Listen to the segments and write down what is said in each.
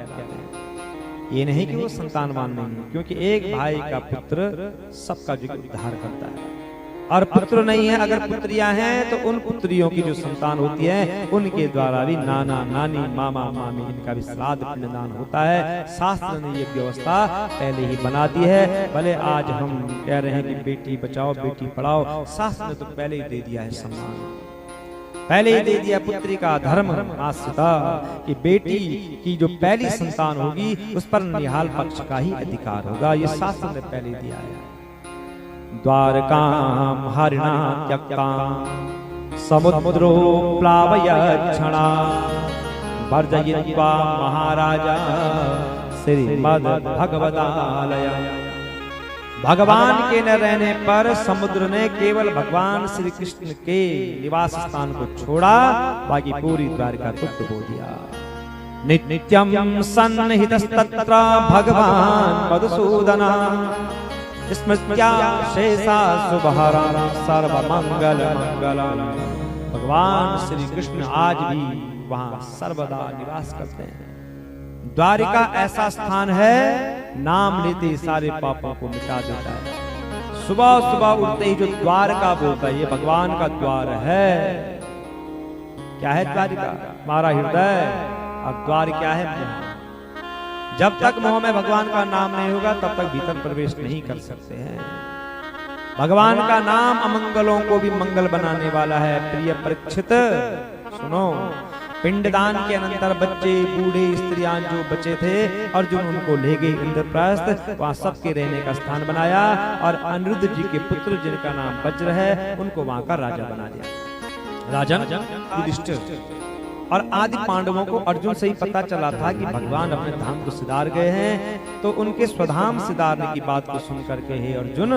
कहलाते हैं। ये नहीं कि वो संतानवान नहीं है, क्योंकि एक भाई का पुत्र सबका जो उद्धार करता है। और पुत्र नहीं है, अगर पुत्रियां हैं तो उन पुत्रियों की जो संतान होती है उनके द्वारा भी नाना नानी मामा मामी इनका भी श्राद्ध पिंडदान होता है। शास्त्र ने ये व्यवस्था पहले ही बना दी है। भले आज हम कह रहे हैं कि बेटी बचाओ बेटी पढ़ाओ, शास्त्र ने तो पहले ही दे दिया है सम्मान, पहले ही दे दिया पुत्री का धर्म आश्रिता कि बेटी की जो पहली संतान होगी उस पर निहाल पक्ष का ही अधिकार होगा। ये शास्त्र ने पहले दिया है। द्वारकां हरिणा त्यक्तां समुद्रो प्लावयच्छणा वर्जयित्वा महाराजा श्रीमद् भगवदालय। भगवान के न रहने पर समुद्र ने केवल भगवान श्री कृष्ण के निवास स्थान को छोड़ा, बाकी पूरी द्वारका को डुबो दिया। नित्यं सन्निहितस्तत्र भगवान मधुसूदना स्मृत्या शेषा शुभहरं सर्वमंगल मंगलम। भगवान श्री कृष्ण आज भी वहां सर्वदा निवास करते हैं। द्वारिका ऐसा स्थान है, नाम लेते सारे पापों को मिटा देता है। सुबह सुबह उठते ही जो द्वारका बोलता है ये भगवान का द्वार है। क्या है द्वारिका? हमारा हृदय। और द्वार क्या है? जब तक मुंह में भगवान का नाम नहीं होगा तब तक भीतर प्रवेश नहीं कर सकते हैं। भगवान का नाम अमंगलों को भी मंगल बनाने वाला है। प्रिय परीक्षित सुनो, पिंडदान के अनंतर बच्चे बूढ़े स्त्रियां जो बचे थे अर्जुन उनको ले गए इंद्रप्रस्थ, वहां सबके रहने का स्थान बनाया और अनिरुद्ध जी के पुत्र जिनका नाम वज्र है उनको वहां का राजा बना दिया, राजन युधिष्ठिर। और आदि पांडवों को अर्जुन से ही पता चला था कि भगवान अपने धाम को सिधार गए हैं, तो उनके स्वधाम सिधारने की बात को सुन करके हे अर्जुन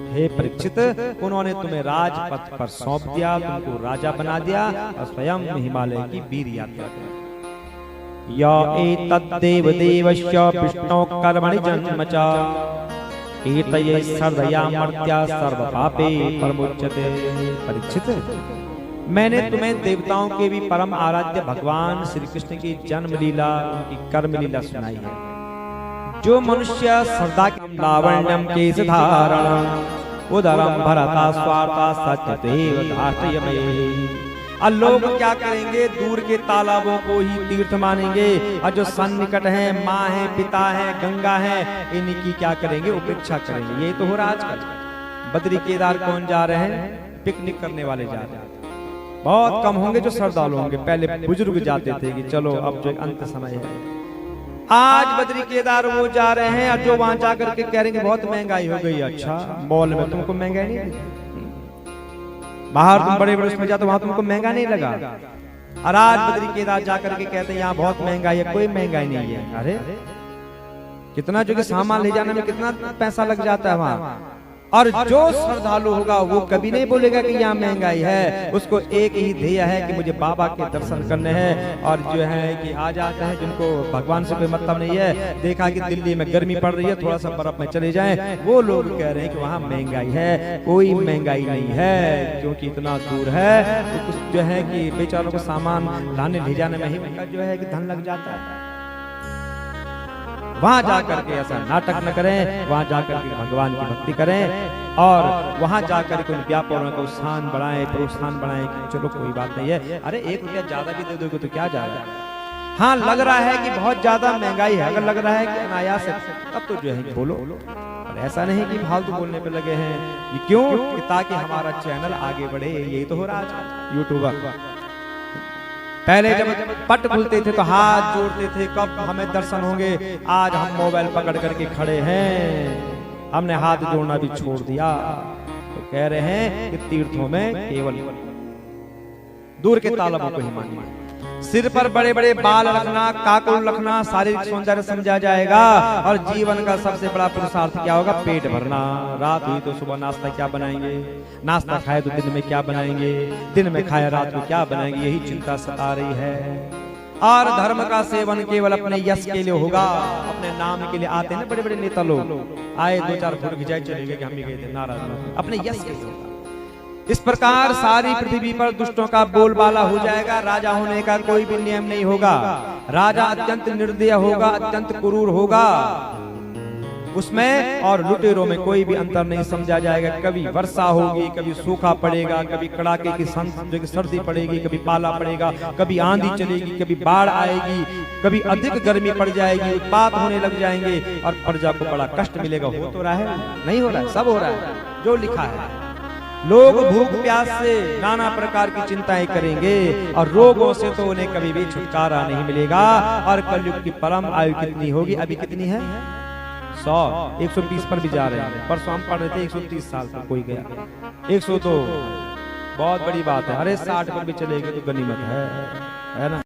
हे परीक्षित, उन्होंने तुम्हें राजपथ पर सौंप दिया, तुमको राजा बना दिया और स्वयं हिमालय की वीर यात्रा की। या एतद्देव देवस्य विष्णो कर्मणि जन्म च एतये सर्वया मर्त्या सर्व पापे परमुच्यते। परीक्षित, मैंने तुम्हें देवताओं के भी परम आराध्य भगवान श्री कृष्ण की जन्म लीला उनकी कर्म लीला सुनाई है। जो मनुष्य श्रद्धा के लावण्यम केश धारण उदरम भरता स्वार्था सत्यदेव धार्तयमे। और लोग क्या करेंगे? दूर के तालाबों को ही तीर्थ मानेंगे और जो सन्निकट है, माँ है, पिता है, गंगा है, इनकी क्या करेंगे? उपेक्षा करेंगे। ये तो हो रहा आजकल। बद्री केदार कौन जा रहे हैं? पिकनिक करने वाले जा रहे हैं। बहुत कम होंगे जो श्रद्धालु होंगे। पहले बुजुर्ग जाते थे कि चलो अब जो अंत समय है। आज बद्री केदार वो जा रहे हैं और जो वहां जाकर के कह रहे हैं बहुत महंगाई हो गई। अच्छा, मॉल में तुमको महंगाई नहीं लगी? बाहर तुम बड़े बड़े उसमें जाते वहां तुमको महंगा नहीं लगा? और आज बद्री केदार जाकर के कहते हैं यहाँ बहुत महंगाई है। कोई महंगाई नहीं है। अरे कितना जो कि सामान ले जाने में कितना पैसा लग जाता है वहां। और जो श्रद्धालु होगा वो कभी नहीं बोलेगा कि यहाँ महंगाई है। उसको एक ही ध्येय है कि मुझे बाबा के दर्शन करने हैं। और जो है कि आ जाते हैं जिनको भगवान से कोई मतलब नहीं है, देखा कि दिल्ली में गर्मी पड़ रही है, थोड़ा सा बर्फ में चले जाएं, वो लोग कह रहे हैं कि वहाँ महंगाई है। कोई महंगाई नहीं है, क्योंकि इतना दूर है तो कुछ जो है कि बेचारों को सामान लाने ले जाने में ही उनका जो है कि धन लग जाता है। वहां जाकर के ऐसा नाटक न करें, वहां जाकर के भगवान की भक्ति करें और वहां जाकर के उन व्यापारों का उत्साह बढ़ाएं, प्रोत्साहन बढ़ाएं कि चलो कोई बात नहीं है। अरे 1 रुपया ज्यादा भी दे दोगे तो क्या जा रहा है? हाँ, लग रहा है कि बहुत ज्यादा महंगाई है, अगर लग रहा है कि अनायास है तब तो जो है बोलो। और ऐसा नहीं कि फालतू बोलने पे लगे हैं। ये क्यों? ताकि हमारा चैनल आगे बढ़े। यही तो हो रहा है यूट्यूबर। पहले जब पट खुलते थे तो हाथ जोड़ते थे कब हमें दर्शन होंगे। आज हम मोबाइल पकड़ करके खड़े हैं, हमने हाथ जोड़ना भी छोड़ दिया। तो कह रहे हैं कि तीर्थों में केवल दूर के तालाबों को ही मानिए। सिर पर बड़े बड़े बाल रखना, काकुल रखना शारीरिक सौंदर्य समझा जाएगा। और जीवन का सबसे बड़ा पुरुषार्थ क्या होगा? पेट भरना। रात हुई तो सुबह नाश्ता क्या बनाएंगे, नाश्ता खाए तो दिन में क्या बनाएंगे, दिन में खाए रात को क्या बनाएंगे, यही चिंता सता रही है। और धर्म का सेवन केवल अपने यश के लिए होगा, अपने नाम के लिए आते हैं ना बड़े बड़े नेता लोग, आए 2-4 फोटो खिंचाए चले गए कि हम ही गए थे, नाराज अपने यश के लिए होगा। इस प्रकार सारी पृथ्वी पर दुष्टों का बोलबाला हो जाएगा। राजा होने का कोई भी नियम नहीं होगा। राजा अत्यंत निर्दय होगा, अत्यंत क्रूर होगा उसमें, और लुटेरों में कोई भी अंतर नहीं समझा जाएगा। कभी वर्षा होगी, कभी सूखा पड़ेगा, कभी कड़ाके की सर्दी पड़ेगी, कभी पाला पड़ेगा, कभी आंधी चलेगी, कभी बाढ़ आएगी, कभी अधिक गर्मी पड़ जाएगी, उत्पात होने लग जाएंगे और प्रजा को बड़ा कष्ट मिलेगा। हो तो रहा है, नहीं हो रहा है, सब हो रहा है जो लिखा है। लोग भूख प्यास से नाना प्रकार की चिंताएं करेंगे और रोगों से तो उन्हें कभी भी छुटकारा नहीं मिलेगा। और कलयुग की परम आयु कितनी होगी? अभी कितनी है? 100, 130 पर भी जा रहे हैं। परसों हम पढ़ रहे थे 130 साल तक कोई गया, 100 तो बहुत बड़ी बात है। अरे 60 पर भी चलेगी तो गनीमत है ना।